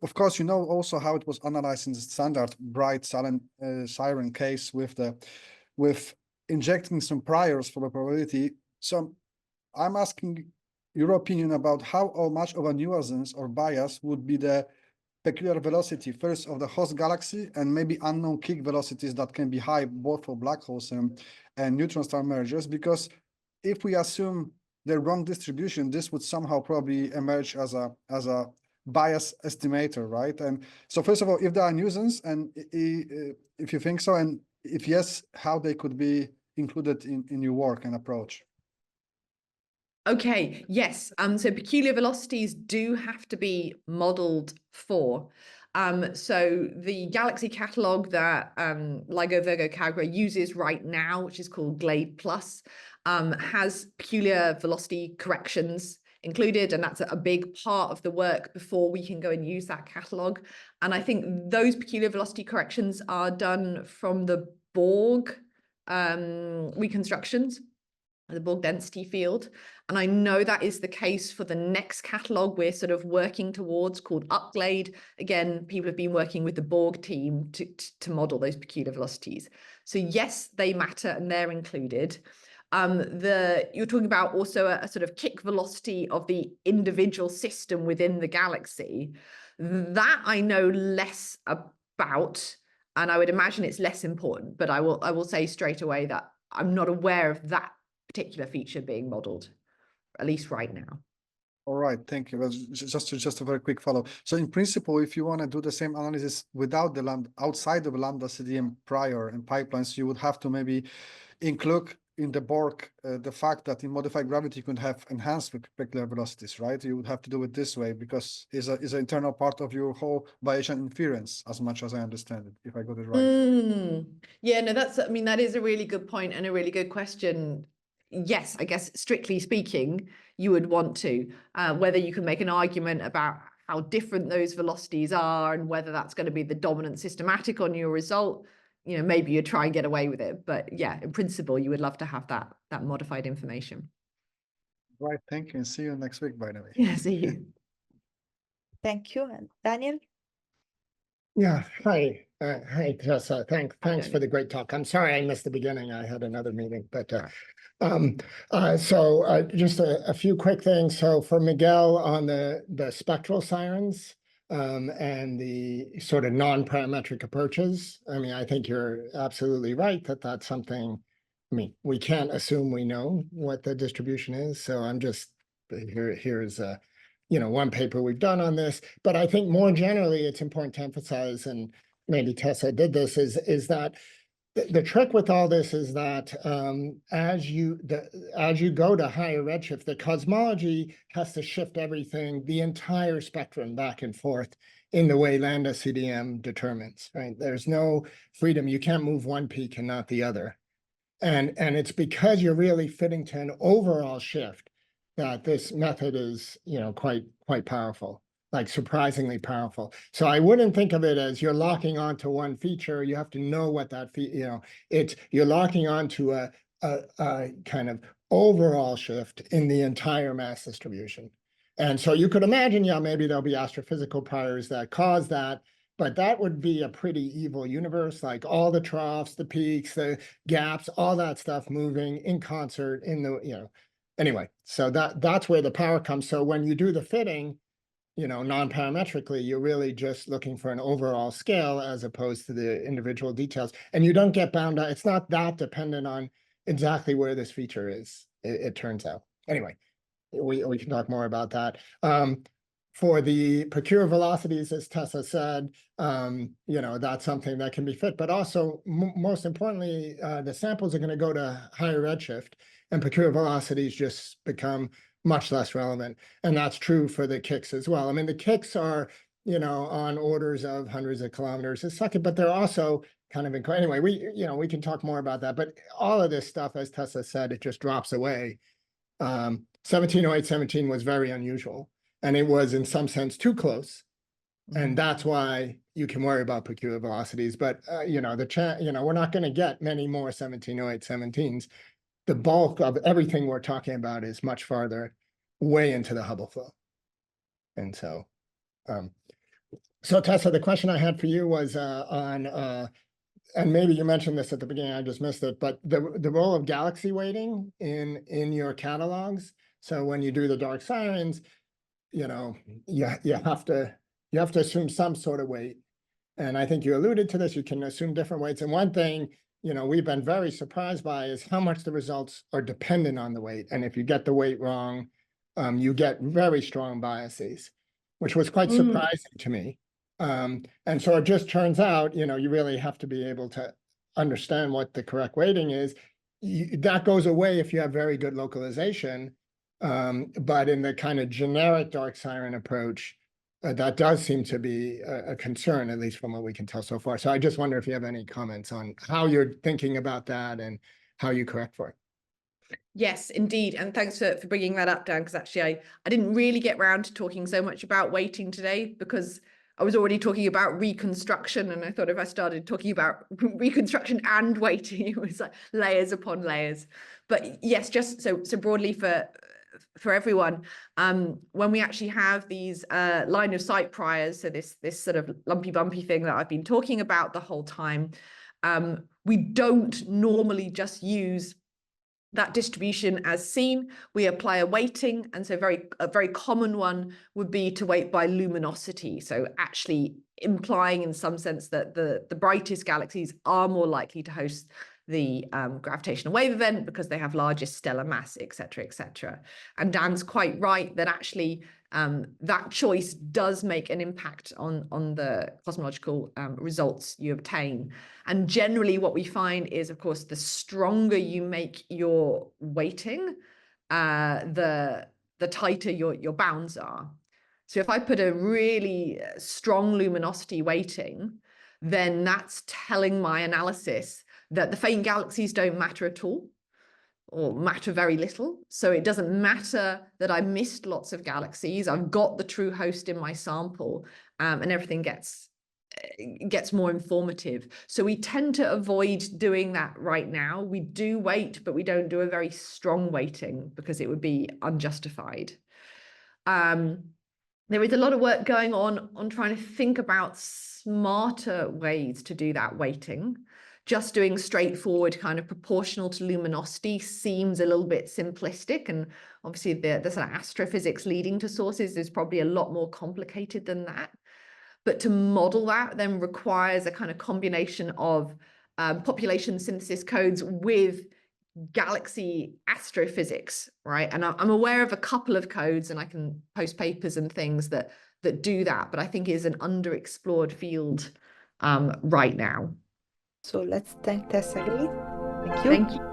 of course, you know also how it was analyzed in the standard bright siren case with injecting some priors for the probability. So I'm asking your opinion about how much of a nuisance or bias would be the peculiar velocity first of the host galaxy and maybe unknown kick velocities that can be high both for black holes and neutron star mergers, because if we assume the wrong distribution, this would somehow probably emerge as a bias estimator, right? And so first of all, if there are nuisance, and if you think so, and if yes, how they could be included in your work and approach. Okay, yes. So peculiar velocities do have to be modeled for. So the galaxy catalog that LIGO Virgo Calgary uses right now, which is called GLADE Plus, has peculiar velocity corrections included, and that's a big part of the work before we can go and use that catalog. And I think those peculiar velocity corrections are done from the Borg reconstructions, the Borg density field. And I know that is the case for the next catalog we're sort of working towards, called UpGlade. Again, people have been working with the Borg team to model those peculiar velocities. So yes, they matter and they're included. You're talking about also a sort of kick velocity of the individual system within the galaxy. That I know less about, and I would imagine it's less important, but I will say straight away that I'm not aware of that particular feature being modeled, at least right now. All right, thank you. Well, just a very quick follow. So in principle, if you want to do the same analysis without the lambda, outside of lambda CDM prior and pipelines, you would have to maybe include in the Borg the fact that in modified gravity you could have enhanced peculiar velocities, right? You would have to do it this way because it's an internal part of your whole Bayesian inference, as much as I understand it, if I got it right. Yeah, no, that is a really good point and a really good question. Yes, I guess strictly speaking, you would want to, whether you can make an argument about how different those velocities are and whether that's going to be the dominant systematic on your result, maybe you try and get away with it. But yeah, in principle, you would love to have that modified information. Right, thank you, and see you next week, by the way. Yeah, see you. Thank you. And Daniel? Yeah, hi, Tessa. Thanks for the great talk. I'm sorry I missed the beginning. I had another meeting, but just a few quick things. So for Miguel on the spectral sirens and the sort of non-parametric approaches, I mean, I think you're absolutely right that that's something. I mean, we can't assume we know what the distribution is. So I'm just here's one paper we've done on this. But I think more generally, it's important to emphasize, and maybe Tessa did this, is that the trick with all this is that as you go to higher redshift, the cosmology has to shift everything, the entire spectrum back and forth in the way lambda CDM determines, right? There's no freedom. You can't move one peak and not the other. And it's because you're really fitting to an overall shift that this method is, quite powerful, like surprisingly powerful. So I wouldn't think of it as you're locking onto one feature. You have to know what that you're locking onto a kind of overall shift in the entire mass distribution. And so you could imagine, maybe there'll be astrophysical priors that cause that, but that would be a pretty evil universe, like all the troughs, the peaks, the gaps, all that stuff moving in concert in the, anyway, so that's where the power comes. So when you do the fitting, non-parametrically, you're really just looking for an overall scale as opposed to the individual details. And you don't get bound out. It's not that dependent on exactly where this feature is, it turns out. Anyway, we can talk more about that. For the procure velocities, as Tessa said, that's something that can be fit, but also most importantly, the samples are going to go to higher redshift, and procure velocities just become much less relevant. And that's true for the kicks as well. I mean, the kicks are, on orders of hundreds of kilometers a second, but they're also kind of anyway, we can talk more about that, but all of this stuff, as Tessa said, it just drops away. 1708-17 was very unusual, and it was in some sense too close. And that's why you can worry about peculiar velocities. But, we're not going to get many more 1708-17s. The bulk of everything we're talking about is much farther way into the Hubble flow. And so, so Tessa, the question I had for you was on, and maybe you mentioned this at the beginning, I just missed it, but the role of galaxy weighting in your catalogs. So when you do the dark sirens, you have to assume some sort of weight. And I think you alluded to this, you can assume different weights. And one thing, we've been very surprised by is how much the results are dependent on the weight. And if you get the weight wrong, you get very strong biases, which was quite surprising to me. And so it just turns out, you really have to be able to understand what the correct weighting is. That goes away if you have very good localization. But in the kind of generic dark siren approach, that does seem to be a concern, at least from what we can tell so far. So I just wonder if you have any comments on how you're thinking about that and how you correct for it. Yes, indeed. And thanks for bringing that up, Dan, because actually I didn't really get around to talking so much about weighting today because I was already talking about reconstruction. And I thought if I started talking about reconstruction and weighting, it was like layers upon layers. But yes, just so broadly for everyone, when we actually have these line of sight priors, so this sort of lumpy bumpy thing that I've been talking about the whole time, we don't normally just use that distribution as seen. We apply a weighting, and so a very common one would be to weight by luminosity, so actually implying in some sense that the brightest galaxies are more likely to host the gravitational wave event because they have largest stellar mass, etc., etc. And Dan's quite right that actually that choice does make an impact on the cosmological results you obtain. And generally what we find is, of course, the stronger you make your weighting, the tighter your bounds are. So if I put a really strong luminosity weighting, then that's telling my analysis that the faint galaxies don't matter at all, or matter very little. So it doesn't matter that I missed lots of galaxies. I've got the true host in my sample, and everything gets more informative. So we tend to avoid doing that right now. We do weight, but we don't do a very strong weighting because it would be unjustified. There is a lot of work going on trying to think about smarter ways to do that weighting. Just doing straightforward kind of proportional to luminosity seems a little bit simplistic, and obviously the sort of astrophysics leading to sources is probably a lot more complicated than that. But to model that then requires a kind of combination of population synthesis codes with galaxy astrophysics, right? And I'm aware of a couple of codes, and I can post papers and things that do that, but I think is an underexplored field right now. So let's thank Tessa again. Thank you. Thank you.